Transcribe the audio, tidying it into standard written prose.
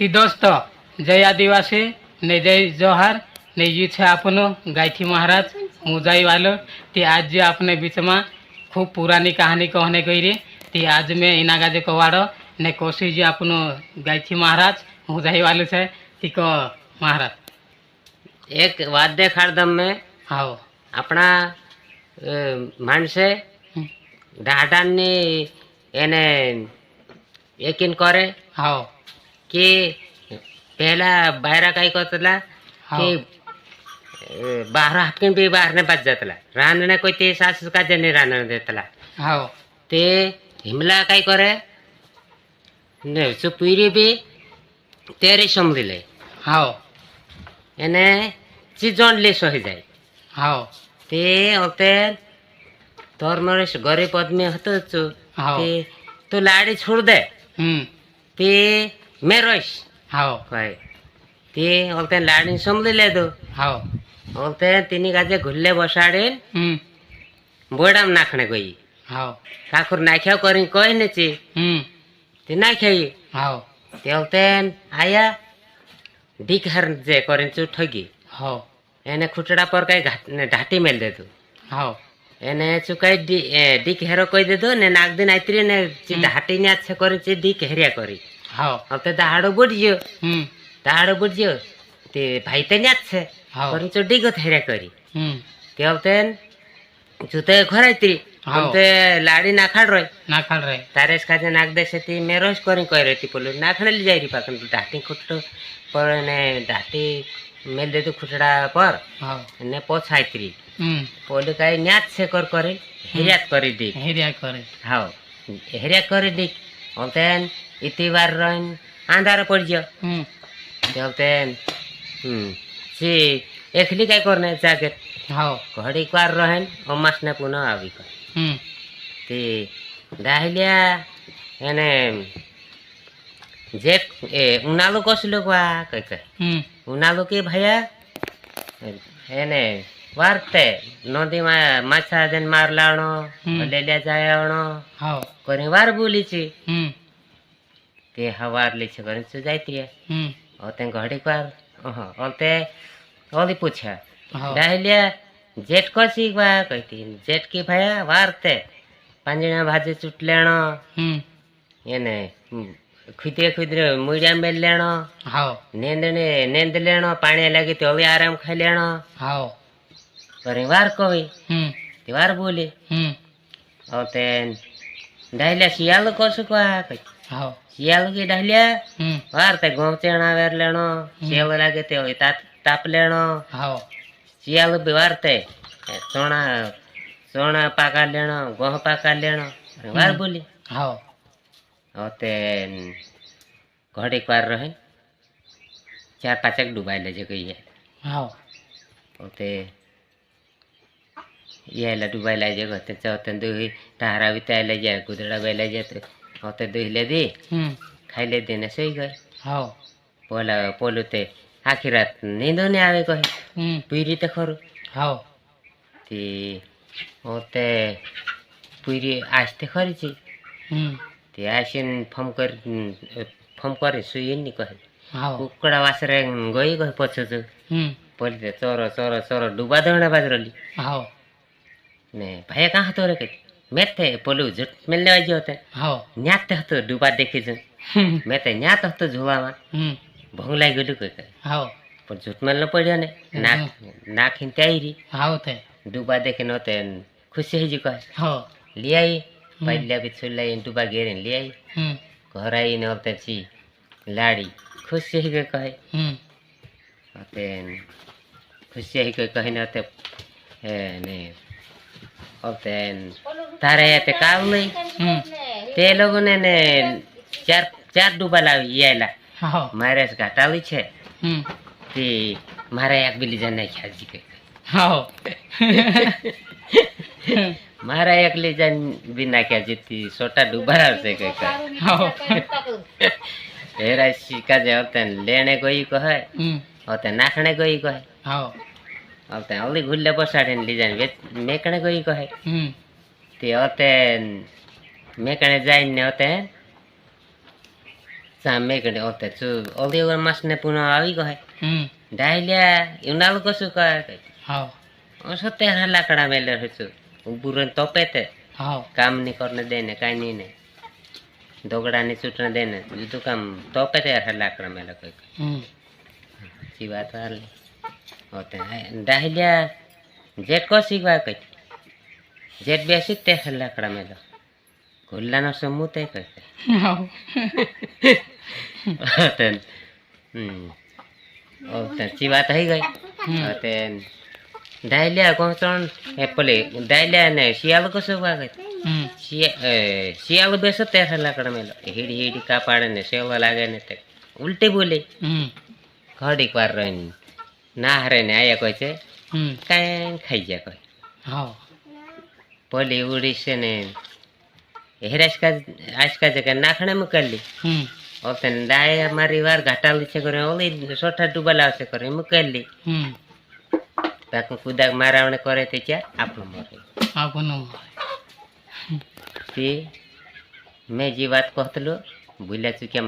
ती दोस्तों जय आदिवासी ने जय जोहार ने यू છે આપણો ગાયથી મહારાજ મુજાઈ વાલો તે आज જે આપણે બીચમાં ખૂબ પુરાની કહાની કહને ગઈ રે તે आज મેં એના ગાજે કવાડો ને કોશી જે આપણો ગાયથી મહારાજ મુજાઈ વાલો છે ती को महाराज एक वाद्य खारदम में हाओ अपना माणसे ढाढानी એને यकीन करे हाओ कि पहला बाहरा काही करतला कि बाहर हापकिन भी बाहर ने बच जातला रानने कोई ते सास का जने रानने देतला हाओ ते हिमला काही करे ने सुपीरी भी तेरी समझी ले हाओ એને ચીજોન લેસો હઈ જાય हाओ તે વખતે ધર્મરેશ ગરીબ આદમી હતો હાઓ. તે તું લાડી છોડ દે તે મેં રહીશ हाओ ભાઈ તે વખતે લાડીને સમજી લેતો हाओ વખતે તેની કાજે ઘુલ્લે બસાડીને બોડામાં નાખણે ગઈ हाओ ઠાકુર નાખ્યા કરીને કહી નથી તે નાખ્યા हाओ તે વખતે આયા ઢીકહર જે કરીને ચૂ ઠગી हाओ એને ખૂટડા પર કઈ ઢાટી મેલ દેતું हाओ એને ચુકાઈ ડીક હેરો કહી દીધું ને નાક દિન આતરી ને ઢાટી ને છે કરી છે ડીક હેર્યા કરી हाओ હવે દાડો બુડ્યો દાડો બુડ્યો તે ભાઈ તે ન્યા જ છે હાઓ. કરી ચો ડીગો હેર્યા કરી તે વખતે જૂતે ખરાઈત્રી તે લાડી નાખાડ રોય नाखल रे તારેશ કાજે નાખ દેશે તે મેં રોજ કરી કહી રહી પેલું નાખણે લઈ જાય પાકન ઢાટી ખૂટતો પર એને ઢાટી મેલ દેતું ખૂટડા પર हाओ અને પોછાઈત્રી પોલું કાંઈ ન્યા જ છે કર કરી હેર્યા જ કરી દી हेरिया करे હાવ હેર્યા કરી દી હવે ઇતિ વાર રહીને આંધારે પડી ગયો તે વખતે સી એકલી કાંઈ કરને જાગે हाओ ઘડીક વાર રહે ને અમાસને પુનઃ આવી ગયો તે દાહલ્યા એને જે ઉનાળું કસલું વા કઈ કઈ ઉનાળું કે ભૈયા એને વારતે નદીમાં માછા જઈને માર લાવણો લેલ્યા જાય આવણો हाओ કરી વાર બોલી છે તે હવારલી છે કરી શું જાયતી હવે ઘડીક વાર તે ઓલી પૂછ્યા हाओ દાહલ્યા જેટ કસી વા કહીતી જેટ કી ભૈયા વારતે પાંજણા ભાજી ચૂટ લેણો એને ખુદરે ખુદરે મૂળિયા મેલ લેણો हाओ નેંદ લેણો પાણી લાગી તો હવે આરામ ખાઈ લેણો हाओ કરી વાર કહી તે વાર બોલી હવે તે ડાયલા શિયાળું કશું કા કઈ हाओ શિયાળું કી ડાયલા વાર તે ઘઉં ચેણા વેર લેણો શિયાળું લાગે તે હવે તાપ લેણો हाओ શિયાળું બી વાર તે સોણા પાકા લેણો ઘઉં પાકા લેણો વાર બોલી हाओ હવે તે ઘડીક વાર રહે 4-5 ડૂબાઈ લેજે કહીએ हाओ તે यायला डुबायला जे होते चौथ्या दुही टहारा वितायला जे गुदडा बायला जे होते दुहीले दे खायले देने सही गए हाओ पोला पोलू ते आखी रात नींदो ने आवे कहे पीरी ते खरू हाओ ती होते पीरी आज ते खरी छी ती आशीन फम करे सुईन नी कहे हाओ कुकड़ा वासरे गई कहे पछो तो पोली ते चोरो चोरो चोरो डुबा दौड़ा बाजरली हाओ ને ભાઈ કાં હતો રે કઈ મેં તે પોલું જૂટ મેલ લેવા ગયો હતો हाओ ન્યા તે હતો ડૂબા દેખી છું મેં તે ન્યા તો હતો જોવામાં ભંગ લાગી ગયેલું કઈ કઈ हाओ પણ જૂટ મેલ ન પડ્યો ને નાખીને તે આવી हाओ थे ડૂબા દેખીને તે ખુશી હજી કહે हाओ લઈ આવી પહેલા બી છું લઈને ડૂબા ઘેરીને લઈ આવી ઘર આવીને હવે છી લાડી ખુશી હઈ ગઈ કહે તે ખુશી હઈ ગઈ કહીને તે ને હવે તારે તે કામ નહીં તે લોકોને ને ચાર ડૂબા લાવી આયેલા हाओ મારે ઘાટાવી છે તે મારે એક બી લીજા નાખ્યા હજી કઈ हाओ મારા એક લીજા બી નાખ્યા જેથી સોટા ડૂબા આવશે કઈ કઈ हाओ હેરા શીખા જે હવે લેણે ગઈ કહે હવે નાખણે ગઈ કહે हाओ હવે અવળી ગુલ્લે પસાડીને લીજા મેકણે ગઈ કહે તે હવે મેકણે જઈને હવે સામે ગણે ઓતે ચુ ઓલી ઓર માસ ને પુનો આવી ગયો હમ ડાયલ્યા એના લોકો શું કહે હાવ ઓસો તેરા લાકડા મેલે હચુ ઉભું રહીને તોપે તે હાવ કામ નહીં કરને દે ને કાંઈ નહીં ને દોગડાની ચૂંટણી દે ને બીજું કામ તોપે તે લાકડા મેલે કોઈ સાચી વાત હાલ હોતે ડાયલ્યા જેટ કો શીખવા કઈ જેટ બેસી તે લાકડા મેલો ખુલ્લાનો સમૂહ તે કઈ હાવ સાચી વાત થઈ ગઈ તે ડાયલ્યા કોણ એપલે ડાયલ્યા ને શિયાળ કશું વાગે શિયાળ બેસો તે લાકડા મેલો હીડી હીડી કાપાડે ને સેવા લાગે ને તે ઉલટી બોલે ઘડીક વાર રહીને ના હારે ને આયા કોઈ છે કાંઈ ખાઈ જાય કોઈ હાવ પોલી ઉડી છે ને હેરાશકા આજકા જગ્યા નાખણે મૂકેલી ઓતે ડાય મારી વાર ઘાટાલી છે કરે ઓલી સોઠા ડૂબા લાવશે કરે મૂકેલી બાકી કુદાક મારાવણે કરે તે ક્યાં આપણું મરે આપણું તે મેં જે વાત કહતલો ભૂલ્યા છું કેમ